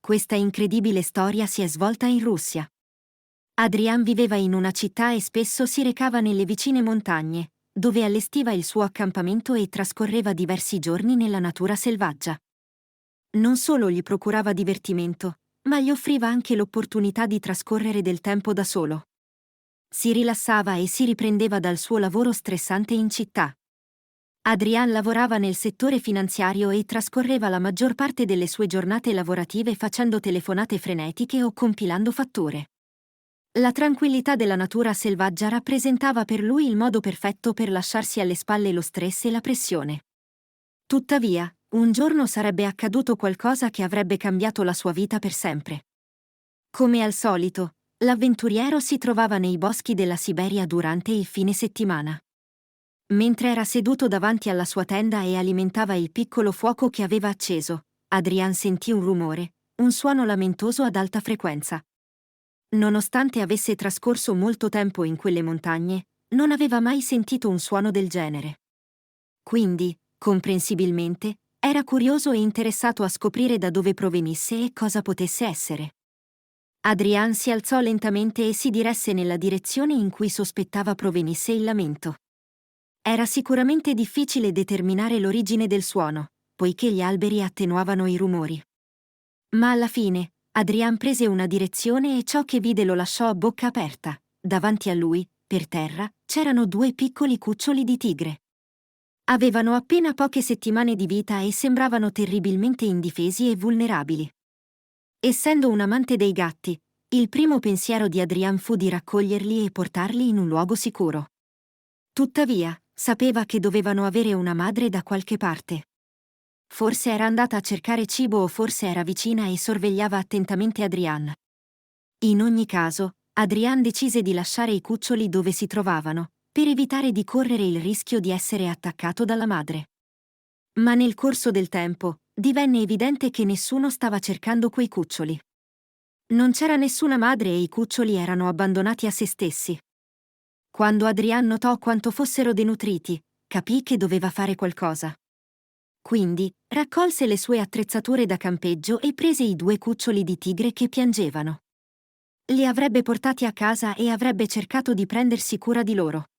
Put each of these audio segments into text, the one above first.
Questa incredibile storia si è svolta in Russia. Adrian viveva in una città e spesso si recava nelle vicine montagne, dove allestiva il suo accampamento e trascorreva diversi giorni nella natura selvaggia. Non solo gli procurava divertimento, ma gli offriva anche l'opportunità di trascorrere del tempo da solo. Si rilassava e si riprendeva dal suo lavoro stressante in città. Adrian lavorava nel settore finanziario e trascorreva la maggior parte delle sue giornate lavorative facendo telefonate frenetiche o compilando fatture. La tranquillità della natura selvaggia rappresentava per lui il modo perfetto per lasciarsi alle spalle lo stress e la pressione. Tuttavia, un giorno sarebbe accaduto qualcosa che avrebbe cambiato la sua vita per sempre. Come al solito, l'avventuriero si trovava nei boschi della Siberia durante il fine settimana. Mentre era seduto davanti alla sua tenda e alimentava il piccolo fuoco che aveva acceso, Adrian sentì un rumore, un suono lamentoso ad alta frequenza. Nonostante avesse trascorso molto tempo in quelle montagne, non aveva mai sentito un suono del genere. Quindi, comprensibilmente, era curioso e interessato a scoprire da dove provenisse e cosa potesse essere. Adrian si alzò lentamente e si diresse nella direzione in cui sospettava provenisse il lamento. Era sicuramente difficile determinare l'origine del suono, poiché gli alberi attenuavano i rumori. Ma alla fine, Adrian prese una direzione e ciò che vide lo lasciò a bocca aperta. Davanti a lui, per terra, c'erano due piccoli cuccioli di tigre. Avevano appena poche settimane di vita e sembravano terribilmente indifesi e vulnerabili. Essendo un amante dei gatti, il primo pensiero di Adrian fu di raccoglierli e portarli in un luogo sicuro. Tuttavia, sapeva che dovevano avere una madre da qualche parte. Forse era andata a cercare cibo o forse era vicina e sorvegliava attentamente Adrian. In ogni caso, Adrian decise di lasciare i cuccioli dove si trovavano, per evitare di correre il rischio di essere attaccato dalla madre. Ma nel corso del tempo, divenne evidente che nessuno stava cercando quei cuccioli. Non c'era nessuna madre e i cuccioli erano abbandonati a se stessi. Quando Adrian notò quanto fossero denutriti, capì che doveva fare qualcosa. Quindi, raccolse le sue attrezzature da campeggio e prese i due cuccioli di tigre che piangevano. Li avrebbe portati a casa e avrebbe cercato di prendersi cura di loro.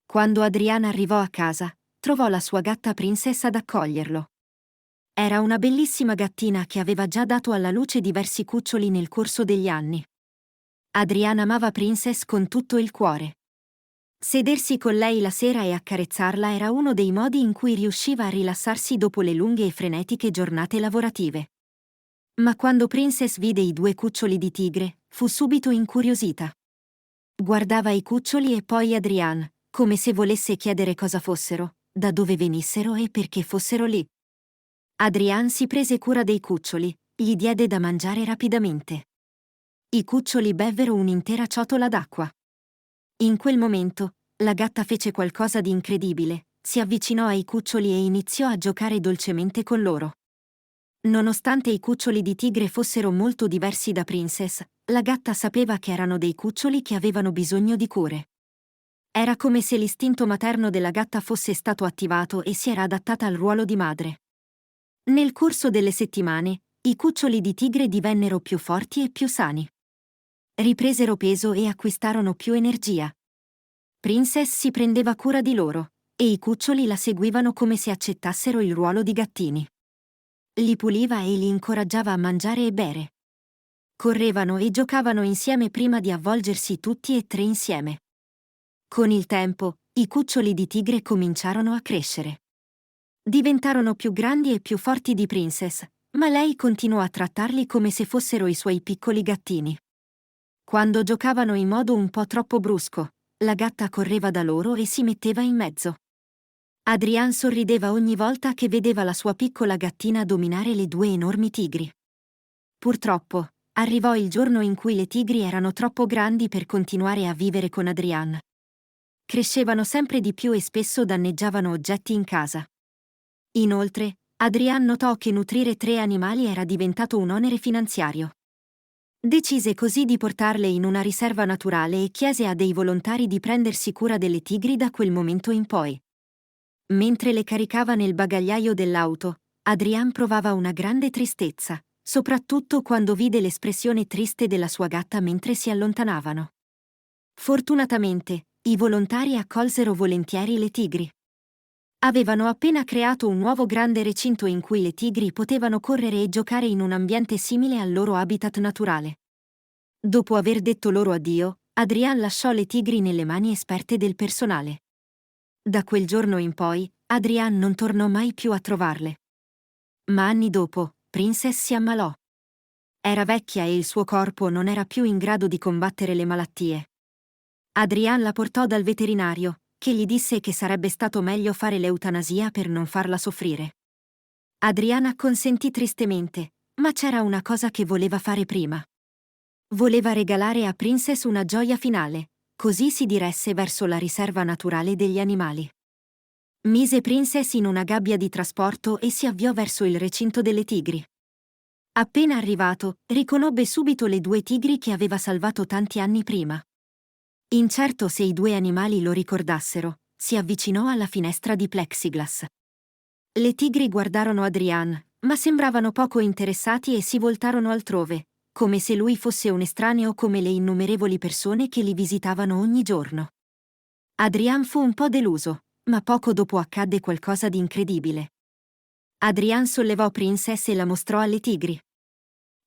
Quando Adrian arrivò a casa, trovò la sua gatta Princess ad accoglierlo. Era una bellissima gattina che aveva già dato alla luce diversi cuccioli nel corso degli anni. Adrian amava Princess con tutto il cuore. Sedersi con lei la sera e accarezzarla era uno dei modi in cui riusciva a rilassarsi dopo le lunghe e frenetiche giornate lavorative. Ma quando Princess vide i due cuccioli di tigre, fu subito incuriosita. Guardava i cuccioli e poi Adrian, come se volesse chiedere cosa fossero, da dove venissero e perché fossero lì. Adrian si prese cura dei cuccioli, gli diede da mangiare rapidamente. I cuccioli bevvero un'intera ciotola d'acqua. In quel momento, la gatta fece qualcosa di incredibile, si avvicinò ai cuccioli e iniziò a giocare dolcemente con loro. Nonostante i cuccioli di tigre fossero molto diversi da Princess, la gatta sapeva che erano dei cuccioli che avevano bisogno di cure. Era come se l'istinto materno della gatta fosse stato attivato e si era adattata al ruolo di madre. Nel corso delle settimane, i cuccioli di tigre divennero più forti e più sani. Ripresero peso e acquistarono più energia. Princess si prendeva cura di loro, e i cuccioli la seguivano come se accettassero il ruolo di gattini. Li puliva e li incoraggiava a mangiare e bere. Correvano e giocavano insieme prima di avvolgersi tutti e tre insieme. Con il tempo, i cuccioli di tigre cominciarono a crescere. Diventarono più grandi e più forti di Princess, ma lei continuò a trattarli come se fossero i suoi piccoli gattini. Quando giocavano in modo un po' troppo brusco, la gatta correva da loro e si metteva in mezzo. Adrian sorrideva ogni volta che vedeva la sua piccola gattina dominare le due enormi tigri. Purtroppo, arrivò il giorno in cui le tigri erano troppo grandi per continuare a vivere con Adrian. Crescevano sempre di più e spesso danneggiavano oggetti in casa. Inoltre, Adrian notò che nutrire tre animali era diventato un onere finanziario. Decise così di portarle in una riserva naturale e chiese a dei volontari di prendersi cura delle tigri da quel momento in poi. Mentre le caricava nel bagagliaio dell'auto, Adrian provava una grande tristezza, soprattutto quando vide l'espressione triste della sua gatta mentre si allontanavano. Fortunatamente, i volontari accolsero volentieri le tigri. Avevano appena creato un nuovo grande recinto in cui le tigri potevano correre e giocare in un ambiente simile al loro habitat naturale. Dopo aver detto loro addio, Adrian lasciò le tigri nelle mani esperte del personale. Da quel giorno in poi, Adrian non tornò mai più a trovarle. Ma anni dopo, Princess si ammalò. Era vecchia e il suo corpo non era più in grado di combattere le malattie. Adrian la portò dal veterinario, che gli disse che sarebbe stato meglio fare l'eutanasia per non farla soffrire. Adrian acconsentì tristemente, ma c'era una cosa che voleva fare prima. Voleva regalare a Princess una gioia finale, così si diresse verso la riserva naturale degli animali. Mise Princess in una gabbia di trasporto e si avviò verso il recinto delle tigri. Appena arrivato, riconobbe subito le due tigri che aveva salvato tanti anni prima. Incerto se i due animali lo ricordassero, si avvicinò alla finestra di plexiglass. Le tigri guardarono Adrian, ma sembravano poco interessati e si voltarono altrove, come se lui fosse un estraneo come le innumerevoli persone che li visitavano ogni giorno. Adrian fu un po' deluso, ma poco dopo accadde qualcosa di incredibile. Adrian sollevò Princess e la mostrò alle tigri.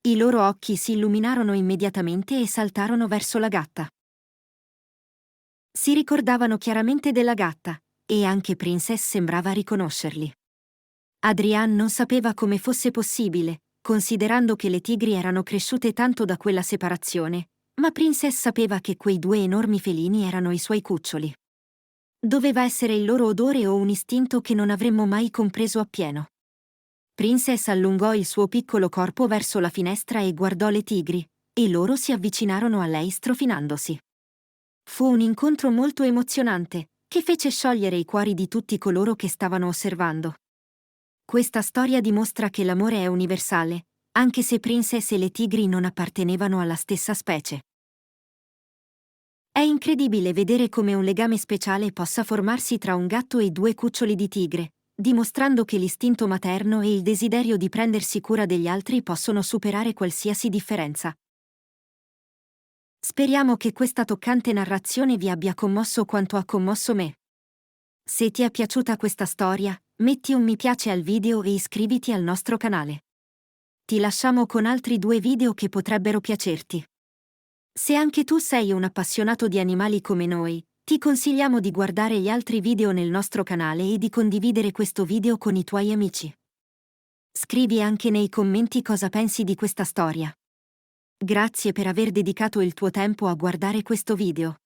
I loro occhi si illuminarono immediatamente e saltarono verso la gatta. Si ricordavano chiaramente della gatta, e anche Princess sembrava riconoscerli. Adrian non sapeva come fosse possibile, considerando che le tigri erano cresciute tanto da quella separazione, ma Princess sapeva che quei due enormi felini erano i suoi cuccioli. Doveva essere il loro odore o un istinto che non avremmo mai compreso appieno. Princess allungò il suo piccolo corpo verso la finestra e guardò le tigri, e loro si avvicinarono a lei strofinandosi. Fu un incontro molto emozionante, che fece sciogliere i cuori di tutti coloro che stavano osservando. Questa storia dimostra che l'amore è universale, anche se Princess e le tigri non appartenevano alla stessa specie. È incredibile vedere come un legame speciale possa formarsi tra un gatto e due cuccioli di tigre, dimostrando che l'istinto materno e il desiderio di prendersi cura degli altri possono superare qualsiasi differenza. Speriamo che questa toccante narrazione vi abbia commosso quanto ha commosso me. Se ti è piaciuta questa storia, metti un mi piace al video e iscriviti al nostro canale. Ti lasciamo con altri 2 video che potrebbero piacerti. Se anche tu sei un appassionato di animali come noi, ti consigliamo di guardare gli altri video nel nostro canale e di condividere questo video con i tuoi amici. Scrivi anche nei commenti cosa pensi di questa storia. Grazie per aver dedicato il tuo tempo a guardare questo video.